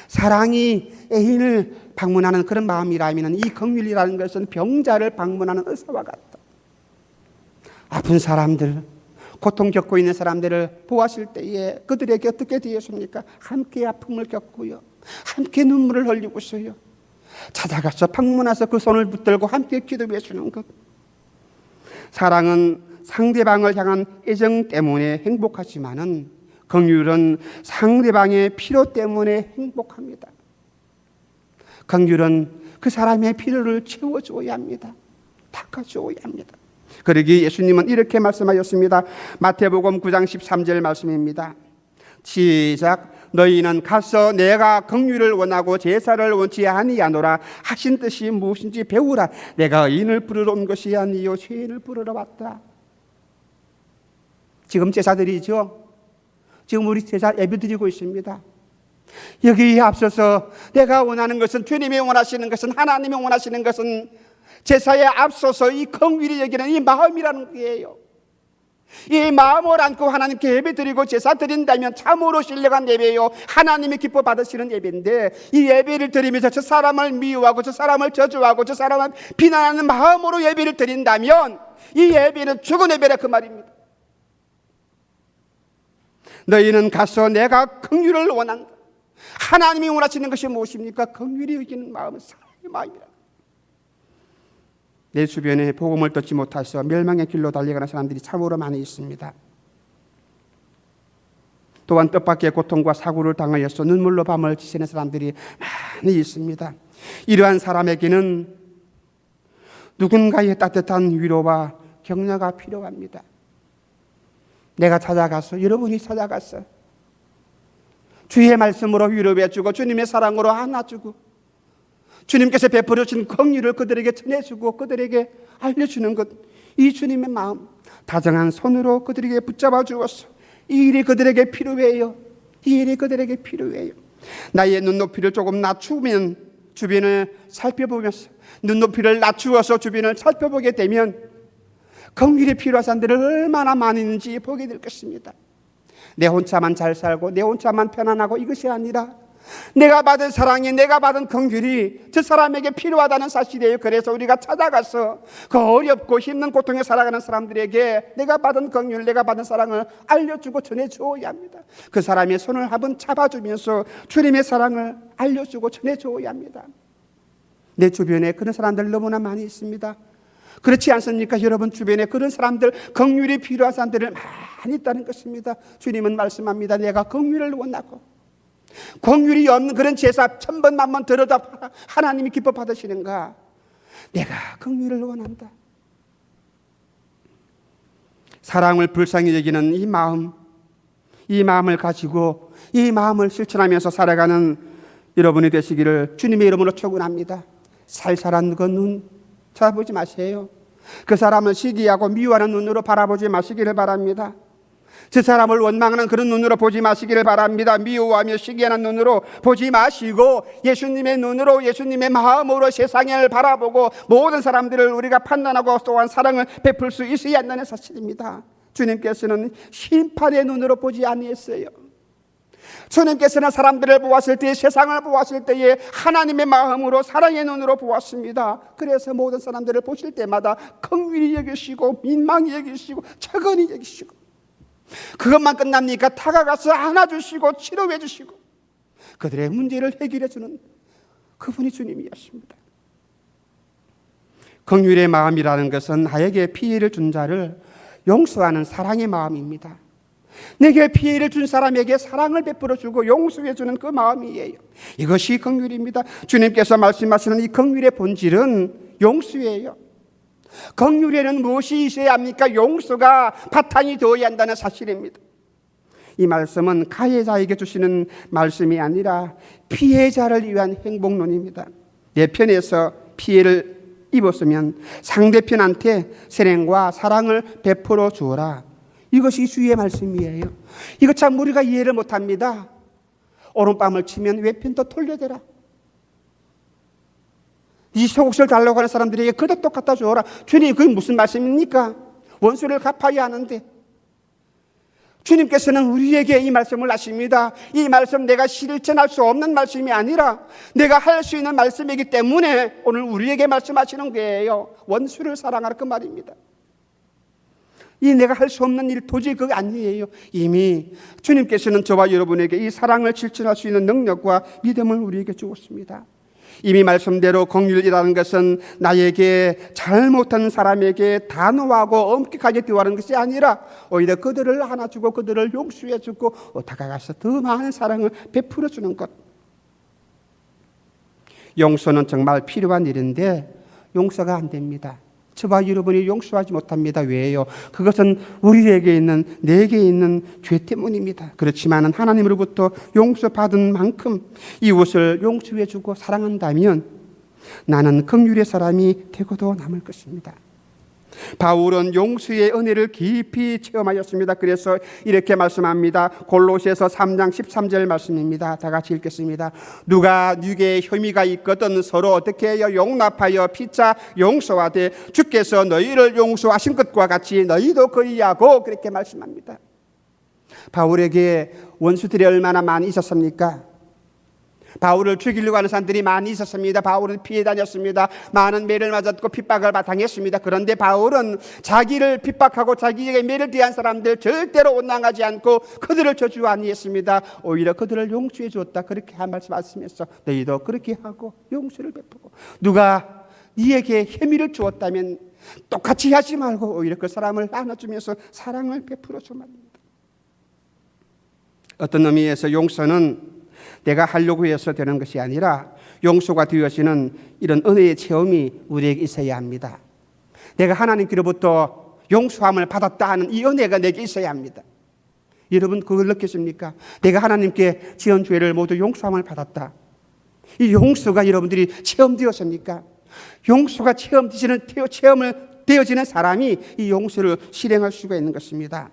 사랑이 애인을 방문하는 그런 마음이라면 이 긍휼이라는 것은 병자를 방문하는 의사와 같다. 아픈 사람들, 고통 겪고 있는 사람들을 보았을 때에 그들에게 어떻게 되었습니까? 함께 아픔을 겪고요, 함께 눈물을 흘리고서요, 찾아가서 방문해서 그 손을 붙들고 함께 기도해 주는 것. 사랑은 상대방을 향한 애정 때문에 행복하지만은 긍휼은 상대방의 필요 때문에 행복합니다. 긍휼은 그 사람의 필요를 채워줘야 합니다. 닦아줘야 합니다. 그러기 예수님은 이렇게 말씀하셨습니다. 마태복음 9장 13절 말씀입니다. 시작. 너희는 가서 내가 긍휼을 원하고 제사를 원치 아니하노라 하신 뜻이 무엇인지 배우라. 내가 의인을 부르러 온 것이 아니요 죄인을 부르러 왔다. 지금 제사드리죠. 지금 우리 제사 예배드리고 있습니다. 여기에 앞서서 내가 원하는 것은, 주님이 원하시는 것은, 하나님이 원하시는 것은 제사에 앞서서 이 긍휼히 여기는 이 마음이라는 거예요. 이 마음을 안고 하나님께 예배드리고 제사 드린다면 참으로 신령한 예배요, 하나님이 기뻐 받으시는 예배인데, 이 예배를 드리면서 저 사람을 미워하고 저 사람을 저주하고 저 사람을 비난하는 마음으로 예배를 드린다면 이 예배는 죽은 예배라 그 말입니다. 너희는 가서 내가 긍휼을 원한다. 하나님이 원하시는 것이 무엇입니까? 긍휼히 여기는 마음은 사랑의 마음이라. 내 주변에 복음을 듣지 못해서 멸망의 길로 달려가는 사람들이 참으로 많이 있습니다. 또한 뜻밖의 고통과 사고를 당하여서 눈물로 밤을 지새는 사람들이 많이 있습니다. 이러한 사람에게는 누군가의 따뜻한 위로와 격려가 필요합니다. 내가 찾아가서, 여러분이 찾아가서 주의 말씀으로 위로해주고 주님의 사랑으로 안아주고 주님께서 베풀어 주신 긍휼을 그들에게 전해주고 그들에게 알려주는 것, 이 주님의 마음, 다정한 손으로 그들에게 붙잡아 주었어. 이 일이 그들에게 필요해요. 이 일이 그들에게 필요해요. 나의 눈높이를 조금 낮추면 주변을 살펴보면서, 눈높이를 낮추어서 주변을 살펴보게 되면 긍휼이 필요한 사람들이 얼마나 많이 있는지 보게 될 것입니다. 내 혼자만 잘 살고 내 혼자만 편안하고 이것이 아니라 내가 받은 사랑이, 내가 받은 긍휼이 저 사람에게 필요하다는 사실이에요. 그래서 우리가 찾아가서 그 어렵고 힘든 고통에 살아가는 사람들에게 내가 받은 긍휼, 내가 받은 사랑을 알려주고 전해주어야 합니다. 그 사람의 손을 한번 잡아주면서 주님의 사랑을 알려주고 전해주어야 합니다. 내 주변에 그런 사람들 너무나 많이 있습니다. 그렇지 않습니까? 여러분 주변에 그런 사람들, 긍휼이 필요한 사람들을 많이 있다는 것입니다. 주님은 말씀합니다. 내가 긍휼을 원하고, 긍휼이 없는 그런 제사 1000번 만번 들어다 하나님이 기뻐 받으시는가? 내가 긍휼을 원한다. 사랑을 불쌍히 여기는 이 마음, 이 마음을 가지고 이 마음을 실천하면서 살아가는 여러분이 되시기를 주님의 이름으로 축원합니다. 살살한 그 눈 쳐다보지 마세요. 그 사람을 시기하고 미워하는 눈으로 바라보지 마시기를 바랍니다. 저 사람을 원망하는 그런 눈으로 보지 마시기를 바랍니다. 미워하며 시기하는 눈으로 보지 마시고 예수님의 눈으로, 예수님의 마음으로 세상을 바라보고 모든 사람들을 우리가 판단하고 또한 사랑을 베풀 수 있어야 한다는 사실입니다. 주님께서는 심판의 눈으로 보지 아니했어요. 주님께서는 사람들을 보았을 때, 세상을 보았을 때에 하나님의 마음으로, 사랑의 눈으로 보았습니다. 그래서 모든 사람들을 보실 때마다 긍휼히 여기시고 민망히 여기시고 차근히 여기시고, 그것만 끝납니까? 다가가서 안아주시고 치료해 주시고 그들의 문제를 해결해 주는 그분이 주님이었습니다. 긍휼의 마음이라는 것은 나에게 피해를 준 자를 용서하는 사랑의 마음입니다. 내게 피해를 준 사람에게 사랑을 베풀어 주고 용서해 주는 그 마음이에요. 이것이 긍휼입니다. 주님께서 말씀하시는 이 긍휼의 본질은 용서예요. 긍휼에는 무엇이 있어야 합니까? 용서가 바탕이 되어야 한다는 사실입니다. 이 말씀은 가해자에게 주시는 말씀이 아니라 피해자를 위한 행복론입니다. 내 편에서 피해를 입었으면 상대편한테 선행과 사랑을 베풀어 주어라. 이것이 주의 말씀이에요. 이거 참 우리가 이해를 못합니다. 오른밤을 치면 왼편도 돌려대라. 이 속옷을 달라고 하는 사람들에게 그릇도 갖다 주어라. 주님, 그게 무슨 말씀입니까? 원수를 갚아야 하는데. 주님께서는 우리에게 이 말씀을 하십니다. 이 말씀 내가 실천할 수 없는 말씀이 아니라 내가 할 수 있는 말씀이기 때문에 오늘 우리에게 말씀하시는 거예요. 원수를 사랑하라, 그 말입니다. 이 내가 할 수 없는 일 도저히 그거 아니에요. 이미 주님께서는 저와 여러분에게 이 사랑을 실천할 수 있는 능력과 믿음을 우리에게 주었습니다. 이미 말씀대로 긍휼이라는 것은 나에게 잘못한 사람에게 단호하고 엄격하게 대하는 것이 아니라 오히려 그들을 안아주고 그들을 용서해주고 다가가서 더 많은 사랑을 베풀어 주는 것. 용서는 정말 필요한 일인데 용서가 안 됩니다. 저와 여러분이 용서하지 못합니다. 왜요? 그것은 우리에게 있는, 내게 있는 죄 때문입니다. 그렇지만 하나님으로부터 용서받은 만큼 이웃을 용서해주고 사랑한다면 나는 긍휼의 사람이 되고도 남을 것입니다. 바울은 용서의 은혜를 깊이 체험하였습니다. 그래서 이렇게 말씀합니다. 골로새서 3장 13절 말씀입니다. 다 같이 읽겠습니다. 누가 네게 혐의가 있거든 서로 어떻게 해요? 용납하여 피차 용서하되 주께서 너희를 용서하신 것과 같이 너희도 그리하고, 그렇게 말씀합니다. 바울에게 원수들이 얼마나 많이 있었습니까? 바울을 죽이려고 하는 사람들이 많이 있었습니다. 바울은 피해 다녔습니다. 많은 매를 맞았고 핍박을 당했습니다. 그런데 바울은 자기를 핍박하고 자기에게 매를 대한 사람들 절대로 원망하지 않고 그들을 저주 아니했습니다. 오히려 그들을 용서해 주었다. 그렇게 말씀하시면서 너희도 그렇게 하고 용서를 베푸고, 누가 네에게 혐의를 주었다면 똑같이 하지 말고 오히려 그 사람을 안아주면서 사랑을 베풀어 주말입니다. 어떤 의미에서 용서는 내가 하려고 해서 되는 것이 아니라 용서가 되어지는 이런 은혜의 체험이 우리에게 있어야 합니다. 내가 하나님께로부터 용서함을 받았다 하는 이 은혜가 내게 있어야 합니다. 여러분 그걸 느끼십니까? 내가 하나님께 지은 죄를 모두 용서함을 받았다. 이 용서가 여러분들이 체험되었습니까? 용서가 되어지는 사람이 이 용서를 실행할 수가 있는 것입니다.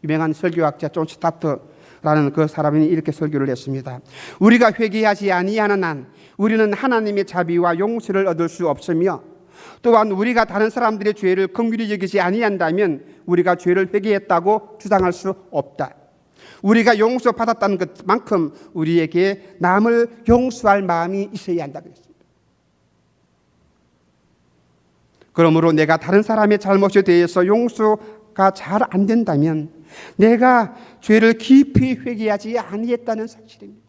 유명한 설교학자 존 스타트라는 그 사람이 이렇게 설교를 했습니다. 우리가 회개하지 아니하는 한 우리는 하나님의 자비와 용서를 얻을 수 없으며, 또한 우리가 다른 사람들의 죄를 긍휼히 여기지 아니한다면 우리가 죄를 회개했다고 주장할 수 없다. 우리가 용서받았다는 것만큼 우리에게 남을 용서할 마음이 있어야 한다고 했습니다. 그러므로 내가 다른 사람의 잘못에 대해서 용서가 잘 안 된다면 내가 죄를 깊이 회개하지 아니했다는 사실입니다.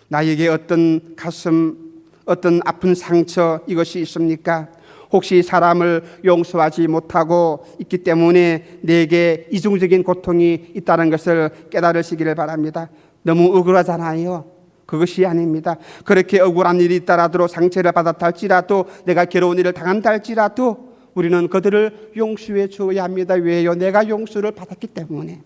나에게 어떤 가슴, 어떤 아픈 상처 이것이 있습니까? 혹시 사람을 용서하지 못하고 있기 때문에 내게 이중적인 고통이 있다는 것을 깨달으시기를 바랍니다. 너무 억울하잖아요. 그것이 아닙니다. 그렇게 억울한 일이 있더라도, 상처를 받았다 할지라도, 내가 괴로운 일을 당한다 할지라도 우리는 그들을 용서해 주어야 합니다. 왜요? 내가 용서를 받았기 때문에.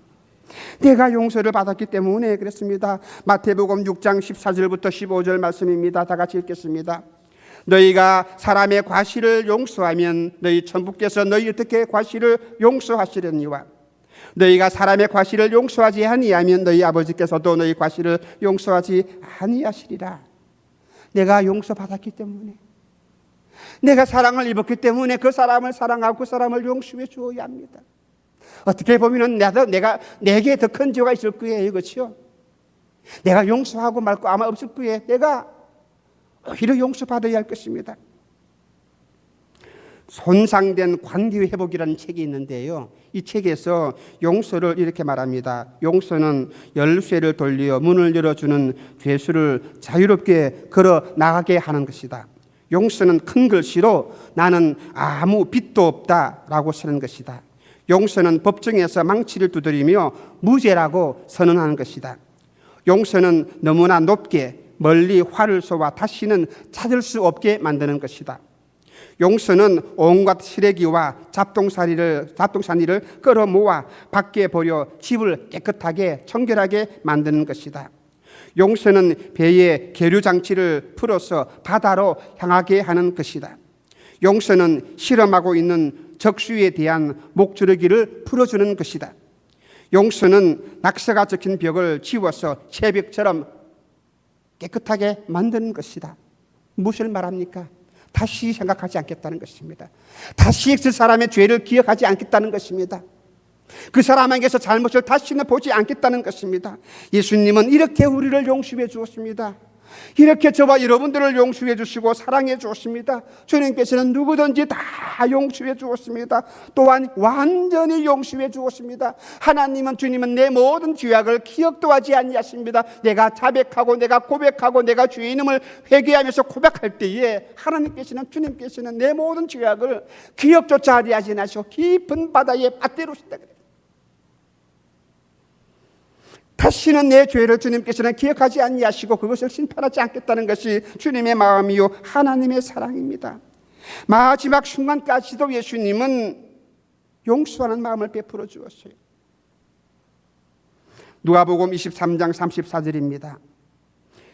내가 용서를 받았기 때문에 그렇습니다. 마태복음 6장 14절부터 15절 말씀입니다. 다 같이 읽겠습니다. 너희가 사람의 과실을 용서하면 너희 천부께서 너희 어떻게 과실을 용서하시려니와, 너희가 사람의 과실을 용서하지 아니하면 너희 아버지께서도 너희 과실을 용서하지 아니하시리라. 내가 용서받았기 때문에, 내가 사랑을 입었기 때문에 그 사람을 사랑하고 그 사람을 용서해 주어야 합니다. 어떻게 보면 내게 더 큰 죄가 있을 거예요. 그렇죠? 내가 용서하고 말고 아마 없을 거예요. 내가 오히려 용서받아야 할 것입니다. 손상된 관계 회복이라는 책이 있는데요. 이 책에서 용서를 이렇게 말합니다. 용서는 열쇠를 돌려 문을 열어주는 죄수를 자유롭게 걸어 나가게 하는 것이다. 용서는 큰 글씨로 나는 아무 빚도 없다라고 쓰는 것이다. 용서는 법정에서 망치를 두드리며 무죄라고 선언하는 것이다. 용서는 너무나 높게 멀리 활을 쏘아 다시는 찾을 수 없게 만드는 것이다. 용서는 온갖 쓰레기와 잡동사니를 끌어모아 밖에 버려 집을 깨끗하게 청결하게 만드는 것이다. 용서는 배의 계류 장치를 풀어서 바다로 향하게 하는 것이다. 용서는 실험하고 있는 적수에 대한 목줄기를 풀어주는 것이다. 용서는 낙서가 적힌 벽을 지워서 새벽처럼 깨끗하게 만드는 것이다. 무엇을 말합니까? 다시 생각하지 않겠다는 것입니다. 다시 그 사람의 죄를 기억하지 않겠다는 것입니다. 그 사람에게서 잘못을 다시는 보지 않겠다는 것입니다. 예수님은 이렇게 우리를 용서해 주었습니다. 이렇게 저와 여러분들을 용서해 주시고 사랑해 주었습니다. 주님께서는 누구든지 다 용서해 주었습니다. 또한 완전히 용서해 주었습니다. 하나님은, 주님은 내 모든 죄악을 기억도 하지 아니하십니다. 내가 자백하고 내가 고백하고 내가 죄인임을 회개하면서 고백할 때에 하나님께서는, 주님께서는 내 모든 죄악을 기억조차 하지 아니하시고 깊은 바다에 빠뜨리신다. 다시는 내 죄를 주님께서는 기억하지 아니하시고 그것을 심판하지 않겠다는 것이 주님의 마음이요 하나님의 사랑입니다. 마지막 순간까지도 예수님은 용서하는 마음을 베풀어 주었어요. 누가복음 23장 34절입니다.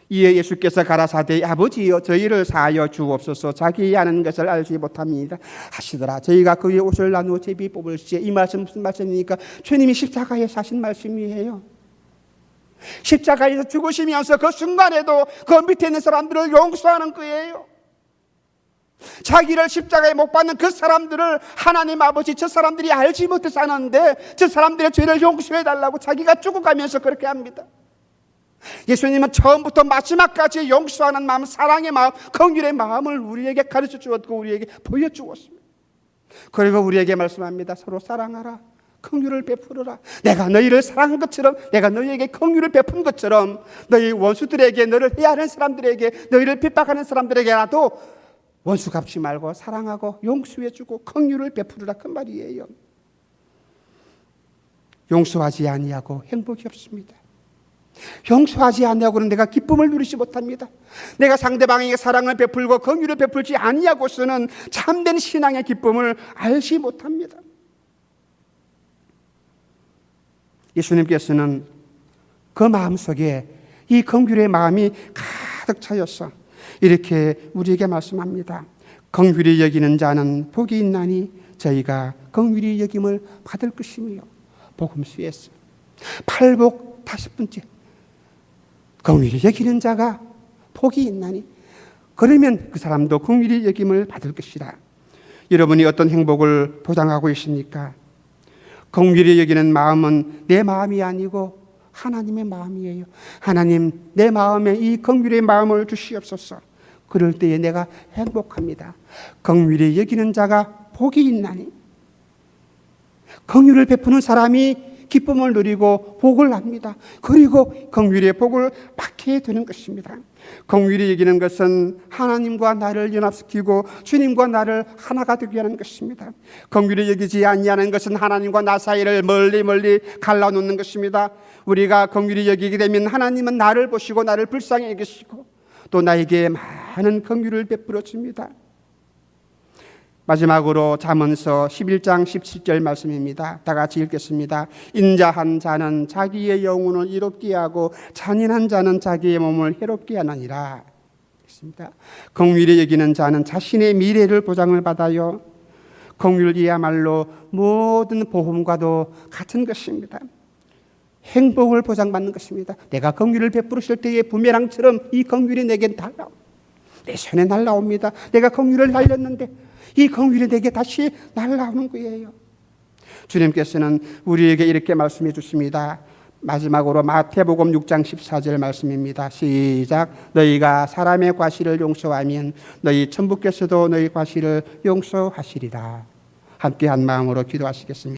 이에 예수께서 가라사대 아버지여 저희를 사하여 주옵소서 자기의 하는 것을 알지 못합니다 하시더라. 저희가 그의 옷을 나누어 제비 뽑을지에. 이 말씀 무슨 말씀입니까? 주님이 십자가에서 하신 말씀이에요. 십자가에서 죽으시면서 그 순간에도 그 밑에 있는 사람들을 용서하는 거예요. 자기를 십자가에 못 박는 그 사람들을 하나님 아버지, 저 사람들이 알지 못해서 하는데 저 사람들의 죄를 용서해 달라고 자기가 죽어가면서 그렇게 합니다. 예수님은 처음부터 마지막까지 용서하는 마음, 사랑의 마음, 긍휼의 마음을 우리에게 가르쳐 주었고 우리에게 보여주었습니다. 그리고 우리에게 말씀합니다. 서로 사랑하라, 긍휼을 베풀어라. 내가 너희를 사랑한 것처럼, 내가 너희에게 긍휼을 베푼 것처럼 너희 원수들에게, 너를 해하는 사람들에게, 너희를 핍박하는 사람들에게라도 원수 갚지 말고 사랑하고 용서해주고 긍휼을 베풀으라, 그 말이에요. 용서하지 아니하고 행복이 없습니다. 용서하지 아니하고는 내가 기쁨을 누리지 못합니다. 내가 상대방에게 사랑을 베풀고 긍휼을 베풀지 아니하고서는 참된 신앙의 기쁨을 알지 못합니다. 예수님께서는 그 마음속에 이 긍휼의 마음이 가득 차였어 이렇게 우리에게 말씀합니다. 긍휼히 여기는 자는 복이 있나니 저희가 긍휼히 여김을 받을 것이며. 복음수에서 8복 50번째 긍휼히 여기는 자가 복이 있나니, 그러면 그 사람도 긍휼히 여김을 받을 것이라. 여러분이 어떤 행복을 보장하고 있습니까? 긍휼히 여기는 마음은 내 마음이 아니고 하나님의 마음이에요. 하나님, 내 마음에 이 긍휼의 마음을 주시옵소서. 그럴 때에 내가 행복합니다. 긍휼히 여기는 자가 복이 있나니, 긍휼을 베푸는 사람이 기쁨을 누리고 복을 합니다. 그리고 긍휼의 복을 받게 되는 것입니다. 긍휼히 여기는 것은 하나님과 나를 연합시키고 주님과 나를 하나가 되게 하는 것입니다. 긍휼히 여기지 아니하는 것은 하나님과 나 사이를 멀리 갈라놓는 것입니다. 우리가 긍휼히 여기게 되면 하나님은 나를 보시고 나를 불쌍히 여기시고 또 나에게 많은 긍휼을 베풀어 줍니다. 마지막으로 잠언서 11장 17절 말씀입니다. 다 같이 읽겠습니다. 인자한 자는 자기의 영혼을 이롭게 하고 잔인한 자는 자기의 몸을 해롭게 하느니라. 긍휼히 여기는 자는 자신의 미래를 보장을 받아요. 긍휼이야말로 모든 보험과도 같은 것입니다. 행복을 보장받는 것입니다. 내가 긍휼을 베풀었을 때의 부메랑처럼 이 긍휼이 내게 내 손에 날라옵니다. 내가 긍휼을 날렸는데 이 긍휼이 내게 다시 날아오는 거예요. 주님께서는 우리에게 이렇게 말씀해 주십니다. 마지막으로 마태복음 6장 14절 말씀입니다. 시작. 너희가 사람의 과실을 용서하면 너희 천부께서도 너희 과실을 용서하시리라. 함께 한 마음으로 기도하시겠습니다.